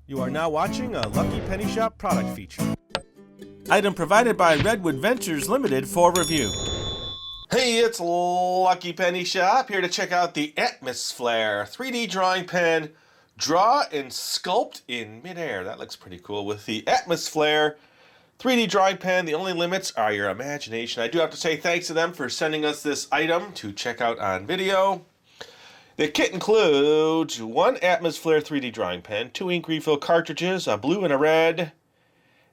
You are now watching a Lucky Penny Shop product feature. Item provided by Redwood Ventures Limited for review. Hey, it's Lucky Penny Shop here to check out the AtmosFlare 3D drawing pen. Draw and sculpt in midair. That looks pretty cool. With the AtmosFlare 3D drawing pen, the only limits are your imagination. I do have to say thanks to them for sending us this item to check out on video. The kit includes one AtmosFlare 3D drawing pen, 2 ink refill cartridges, a blue and a red,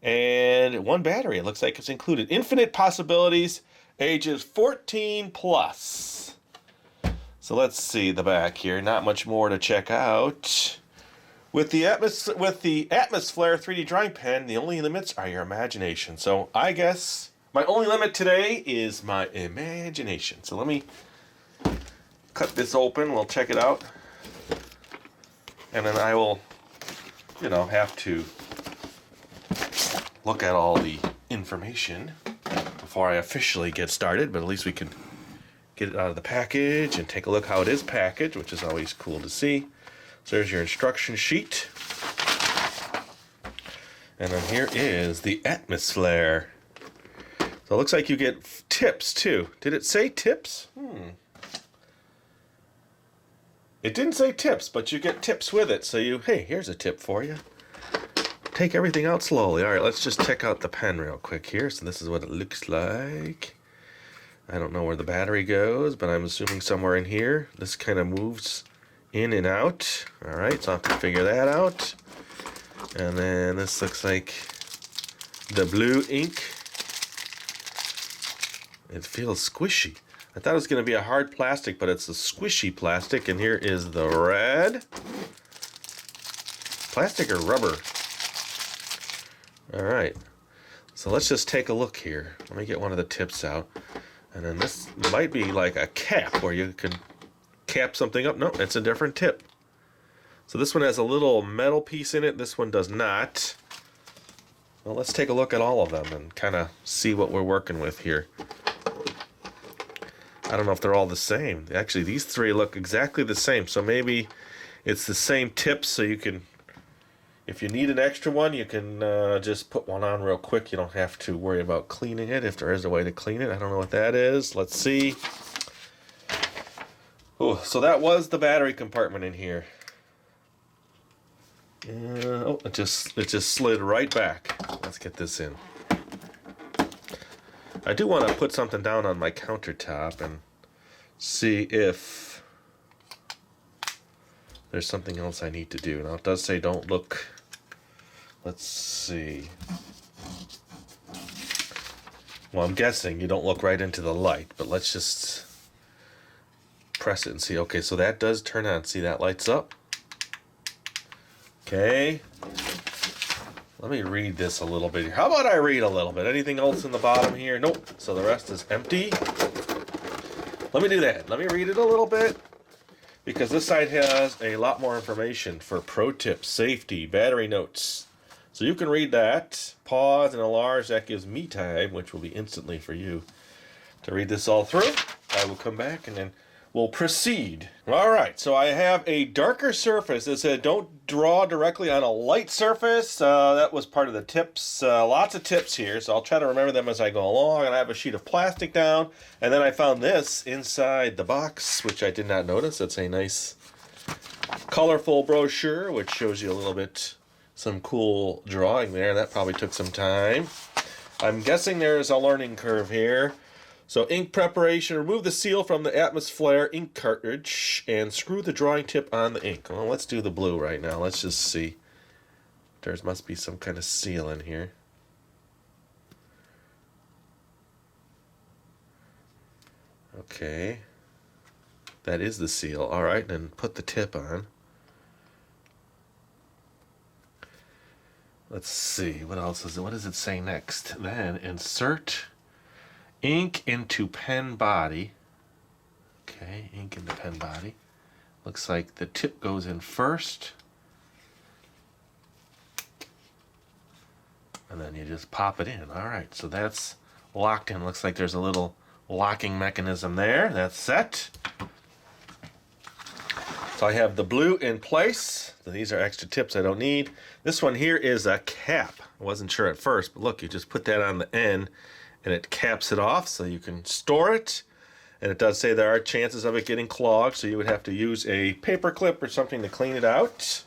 and 1 battery. It looks like it's included. Infinite possibilities, ages 14 plus. So let's see the back here. Not much more to check out. With the AtmosFlare 3D drawing pen, the only limits are your imagination. So I guess my only limit today is my imagination. So let me cut this open. We'll check it out. And then I will, have to look at all the information before I officially get started. But at least we can get it out of the package and take a look how it is packaged, which is always cool to see. So there's your instruction sheet. And then here is the AtmosFlare. So it looks like you get tips too. Did it say tips? It didn't say tips, but you get tips with it. So hey, here's a tip for you. Take everything out slowly. All right, let's just check out the pen real quick here. So this is what it looks like. I don't know where the battery goes, but I'm assuming somewhere in here. This kind of moves in and out. All right, so I'll have to figure that out. And then this looks like the blue ink. It feels squishy. I thought it was going to be a hard plastic, but it's a squishy plastic. And here is the red. Plastic or rubber? All right. So let's just take a look here. Let me get one of the tips out. And then this might be like a cap where you can cap something up. No, it's a different tip. So this one has a little metal piece in it. This one does not. Well, let's take a look at all of them and kind of see what we're working with here. I don't know if they're all the same. Actually, these three look exactly the same. So maybe it's the same tips, so you can, if you need an extra one, you can just put one on real quick. You don't have to worry about cleaning it if there is a way to clean it. I don't know what that is. Let's see. Oh, so that was the battery compartment in here. It just slid right back. Let's get this in. I do want to put something down on my countertop and see if there's something else I need to do. Now it does say don't look. Let's see. Well, I'm guessing you don't look right into the light, but let's just press it and see. Okay, so that does turn on. See, that lights up. Okay. Let me read this a little bit. How about I read a little bit? Anything else in the bottom here? Nope. So the rest is empty. Let me do that. Let me read it a little bit, because this side has a lot more information for pro tips, safety, battery notes. So you can read that. Pause and enlarge. That gives me time, which will be instantly for you, to read this all through. I will come back and then we'll proceed. All right, so I have a darker surface. It said don't draw directly on a light surface. That was part of the tips. Lots of tips here, so I'll try to remember them as I go along. And I have a sheet of plastic down. And then I found this inside the box, which I did not notice. It's a nice colorful brochure, which shows you a little bit, some cool drawing there. That probably took some time. I'm guessing there's a learning curve here. So ink preparation, remove the seal from the AtmosFlare ink cartridge and screw the drawing tip on the ink. Well, let's do the blue right now. Let's just see. There must be some kind of seal in here. Okay. That is the seal. All right, then put the tip on. Let's see. What else is it? What does it say next? Then insert ink into pen body. Okay, ink into pen body. Looks like the tip goes in first. And then you just pop it in. All right, so that's locked in. Looks like there's a little locking mechanism there. That's set. So I have the blue in place. So these are extra tips I don't need. This one here is a cap. I wasn't sure at first, but look, you just put that on the end and it caps it off so you can store it. And it does say there are chances of it getting clogged, so you would have to use a paper clip or something to clean it out.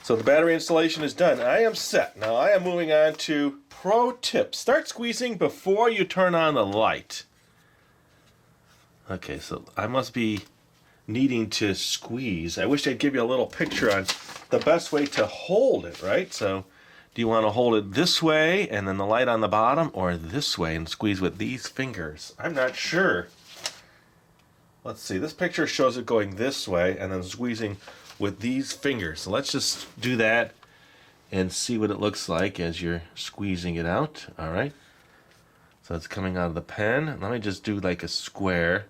So the battery installation is done. I am set. Now I am moving on to pro tips. Start squeezing before you turn on the light. Okay, so I must be needing to squeeze. I wish they'd give you a little picture on the best way to hold it, right? So do you want to hold it this way and then the light on the bottom, or this way and squeeze with these fingers? I'm not sure. Let's see, this picture shows it going this way and then squeezing with these fingers. So let's just do that and see what it looks like as you're squeezing it out. All right, so it's coming out of the pen. Let me just do like a square.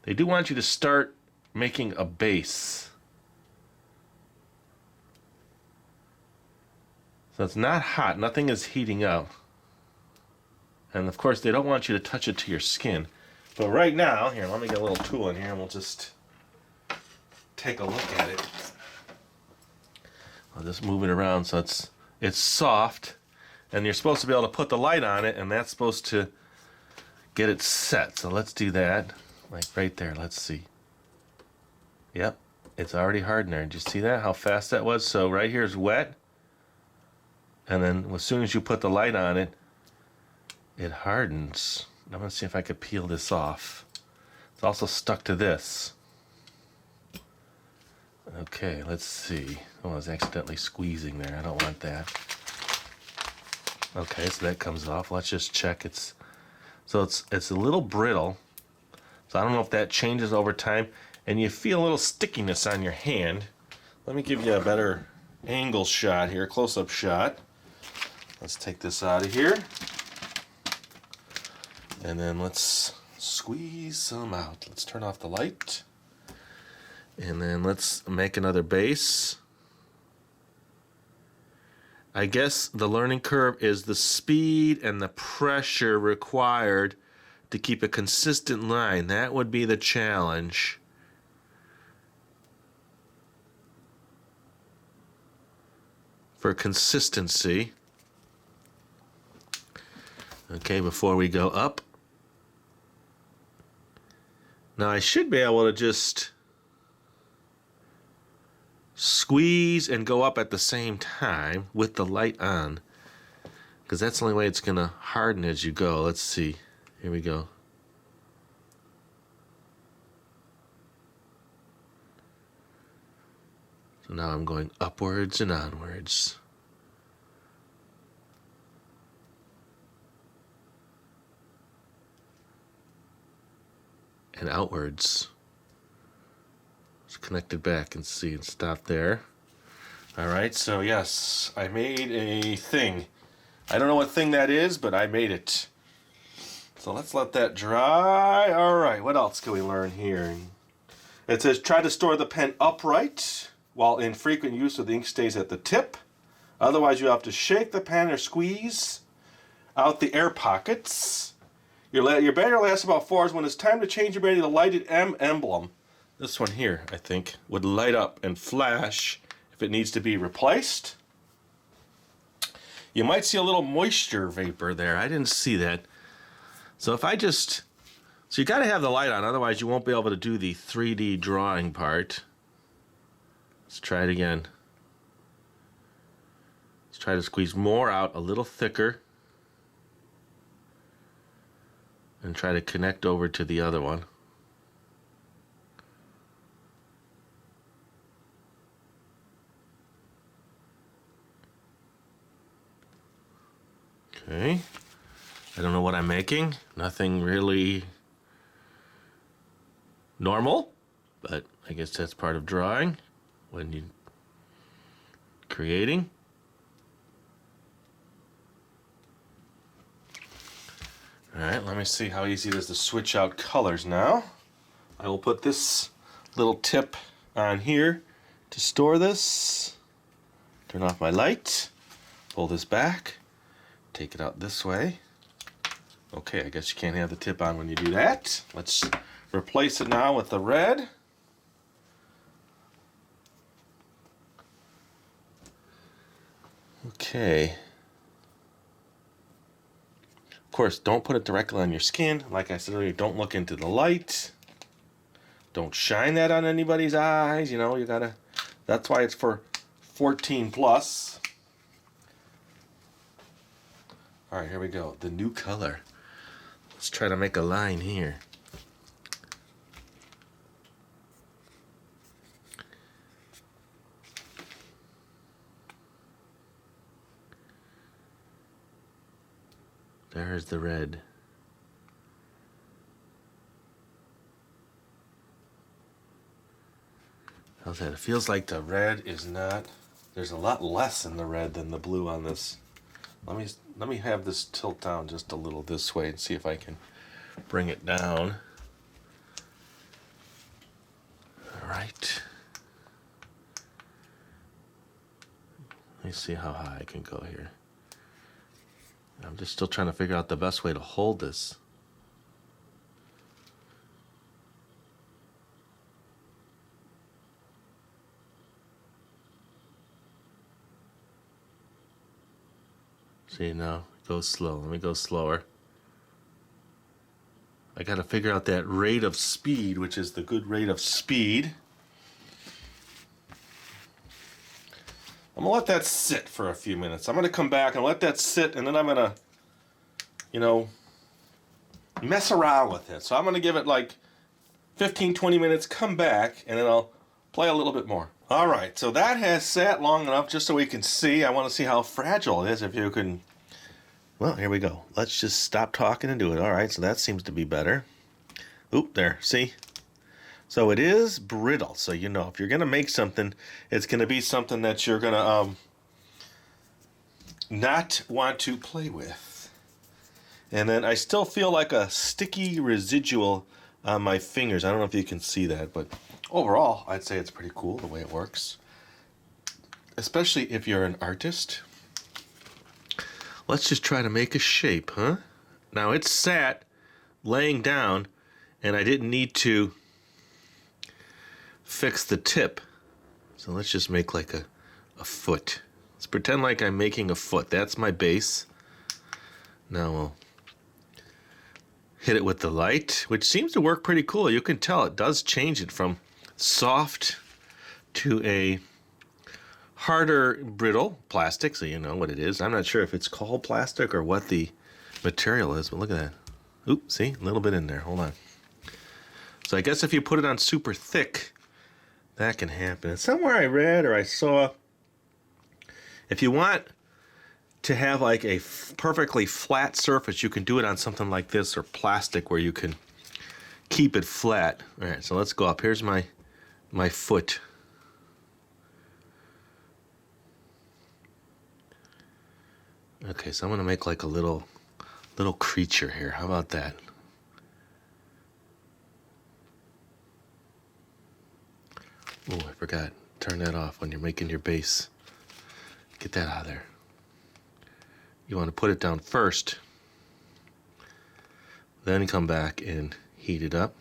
They do want you to start making a base. So it's not hot, nothing is heating up. And of course they don't want you to touch it to your skin. But right now, here, let me get a little tool in here and we'll just take a look at it. I'll just move it around so it's soft, and you're supposed to be able to put the light on it, and that's supposed to get it set. So let's do that, like right there. Let's see. Yep, it's already hardened there. Did you see that? How fast that was? So right here is wet, and then as soon as you put the light on it, it hardens. I'm gonna see if I could peel this off. It's also stuck to this. Okay, let's see. Oh, I was accidentally squeezing there. I don't want that. Okay, so that comes off. Let's just check. It's a little brittle. So I don't know if that changes over time. And you feel a little stickiness on your hand. Let me give you a better angle shot here, close-up shot. Let's take this out of here. And then let's squeeze some out. Let's turn off the light. And then let's make another base. I guess the learning curve is the speed and the pressure required to keep a consistent line. That would be the challenge. For consistency. Okay, before we go up. Now I should be able to just squeeze and go up at the same time with the light on, because that's the only way it's going to harden as you go. Let's see. Here we go. So now I'm going upwards and onwards. And outwards. Connected back and see and stop there. Alright, so yes, I made a thing. I don't know what thing that is, but I made it. So let's let that dry. Alright, what else can we learn here? It says try to store the pen upright while in frequent use so the ink stays at the tip. Otherwise you have to shake the pen or squeeze out the air pockets. Your battery lasts about 4 hours. When it's time to change your battery, the lighted M emblem, this one here, I think, would light up and flash if it needs to be replaced. You might see a little moisture vapor there. I didn't see that. So if I just... So you got to have the light on, otherwise you won't be able to do the 3D drawing part. Let's try it again. Let's try to squeeze more out, a little thicker. And try to connect over to the other one. Okay, I don't know what I'm making. Nothing really normal, but I guess that's part of drawing when you're creating. All right, let me see how easy it is to switch out colors now. I will put this little tip on here to store this. Turn off my light, pull this back. Take it out this way. Okay, I guess you can't have the tip on when you do that. Let's replace it now with the red. Okay. Of course, don't put it directly on your skin. Like I said earlier, don't look into the light. Don't shine that on anybody's eyes. You know, you gotta, that's why it's for 14 plus. All right, here we go. The new color. Let's try to make a line here. There's the red. How's that? It feels like the red is not, there's a lot less in the red than the blue on this. Let me have this tilt down just a little this way and see if I can bring it down. All right. Let me see how high I can go here. I'm just still trying to figure out the best way to hold this. See, now it goes slow. Let me go slower. I got to figure out that rate of speed, which is the good rate of speed. I'm going to let that sit for a few minutes. I'm going to come back and let that sit, and then I'm going to, you know, mess around with it. So I'm going to give it like 15, 20 minutes, come back, and then I'll play a little bit more. All right, so that has sat long enough just so we can see. I want to see how fragile it is. If you can, well, here we go. Let's just stop talking and do it. All right, so that seems to be better. Oop, there, see? So it is brittle. So, you know, if you're going to make something, it's going to be something that you're going to not want to play with. And then I still feel like a sticky residual on my fingers. I don't know if you can see that, but overall, I'd say it's pretty cool the way it works. Especially if you're an artist. Let's just try to make a shape, huh? Now it's sat laying down, and I didn't need to fix the tip. So let's just make like a foot. Let's pretend like I'm making a foot. That's my base. Now we'll hit it with the light, which seems to work pretty cool. You can tell it does change it from soft to a harder brittle plastic, so you know what it is. I'm not sure if it's called plastic or what the material is, but look at that. Oop, see? A little bit in there. Hold on. So I guess if you put it on super thick, that can happen. And somewhere I read or I saw, if you want to have like a perfectly flat surface, you can do it on something like this or plastic where you can keep it flat. All right, so let's go up. Here's my foot. Okay, so I'm gonna make like a little creature here. How about that? Oh, I forgot. Turn that off when you're making your base. Get that out of there. You want to put it down first, then come back and heat it up.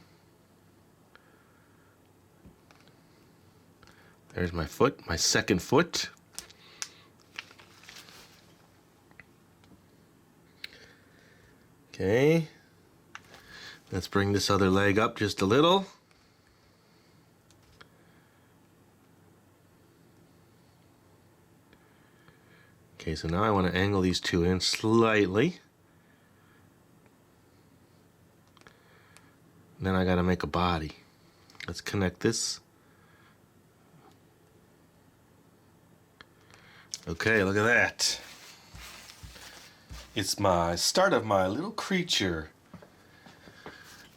There's my foot, my second foot. Okay, let's bring this other leg up just a little. Okay, so now I want to angle these two in slightly. Then I got to make a body. Let's connect this. Okay, look at that. It's my start of my little creature.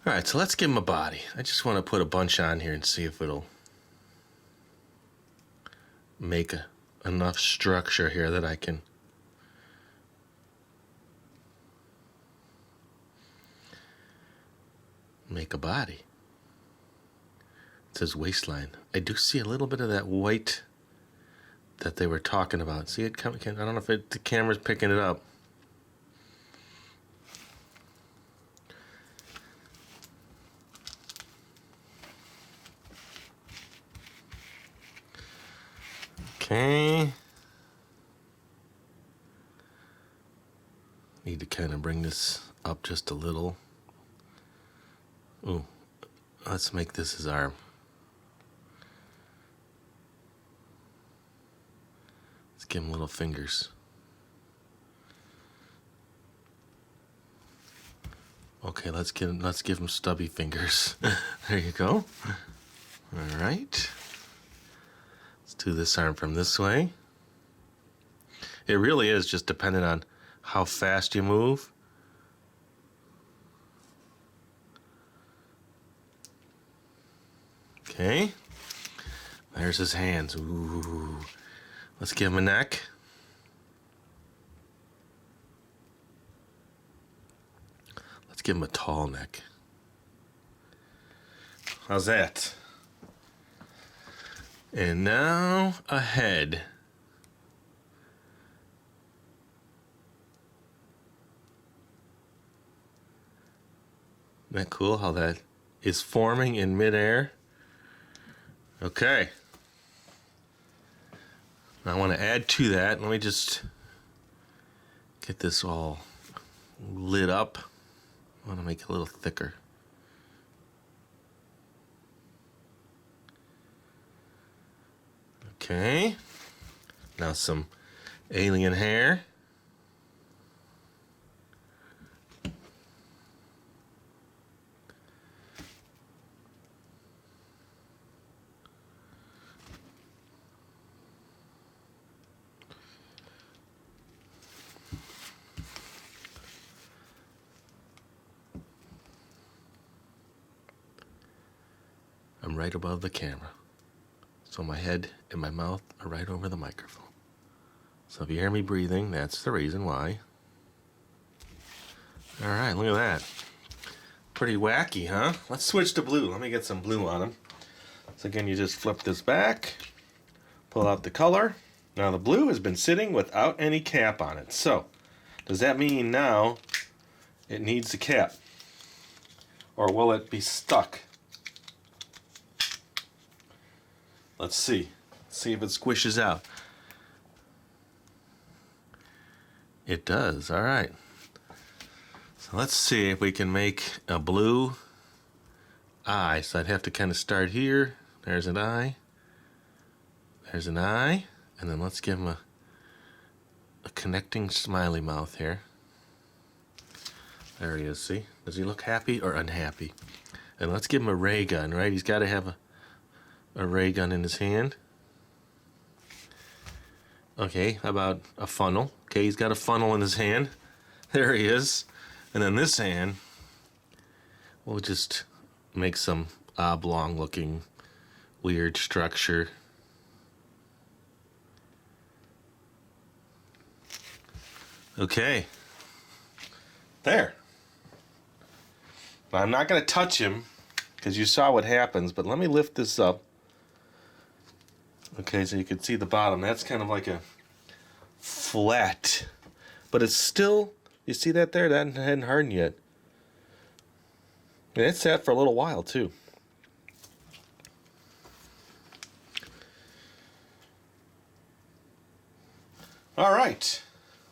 All right, so let's give him a body. I just want to put a bunch on here and see if it'll make enough structure here that I can make a body. It says waistline. I do see a little bit of that white that they were talking about. See it coming? I don't know if the camera's picking it up. Okay. Need to kind of bring this up just a little. Ooh, let's make this his arm. Let's give him little fingers. Okay, let's give him stubby fingers. There you go. All right. Let's do this arm from this way. It really is just dependent on how fast you move. Okay. There's his hands. Ooh. Let's give him a neck. Let's give him a tall neck. How's that? And now a head. Isn't that cool how that is forming in midair? Okay. I want to add to that. Let me just get this all lit up. I want to make it a little thicker. Okay. Now some alien hair. I'm right above the camera. So my head and my mouth are right over the microphone. So if you hear me breathing, that's the reason why. All right, look at that. Pretty wacky, huh? Let's switch to blue. Let me get some blue on him. So again, you just flip this back, pull out the color. Now the blue has been sitting without any cap on it. So does that mean now it needs a cap? Or will it be stuck? Let's see. See if it squishes out. It does. All right. So let's see if we can make a blue eye. So I'd have to kind of start here. There's an eye. There's an eye. And then let's give him a connecting smiley mouth here. There he is. See? Does he look happy or unhappy? And let's give him a ray gun, right? He's got to have a ray gun in his hand. Okay, how about a funnel? Okay, he's got a funnel in his hand. There he is. And then this hand, we'll just make some oblong looking weird structure. Okay. There. Now, I'm not going to touch him because you saw what happens, but let me lift this up. Okay, so you can see the bottom. That's kind of like a flat, but it's still, you see that there? That hadn't hardened yet. And it sat for a little while too. All right,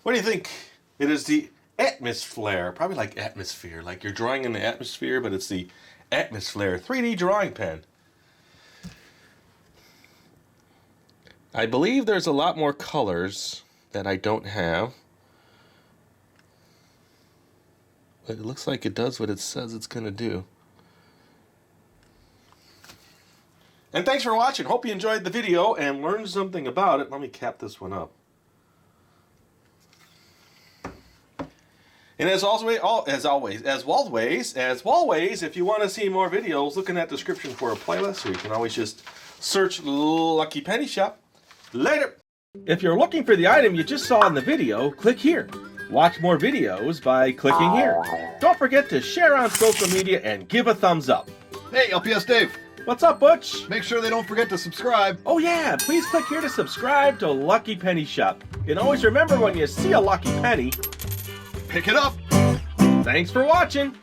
what do you think? It is the AtmosFlare, probably like atmosphere, like you're drawing in the atmosphere, but it's the AtmosFlare 3D drawing pen. I believe there's a lot more colors that I don't have. But it looks like it does what it says it's going to do. And thanks for watching. Hope you enjoyed the video and learned something about it. Let me cap this one up. And as always, if you want to see more videos, look in that description for a playlist, or you can always just search Lucky Penny Shop. Later! If you're looking for the item you just saw in the video, click here. Watch more videos by clicking here. Don't forget to share on social media and give a thumbs up. Hey, LPS-Dave. What's up, Butch? Make sure they don't forget to subscribe. Oh yeah, please click here to subscribe to Lucky Penny Shop. And always remember, when you see a lucky penny, pick it up. Thanks for watching.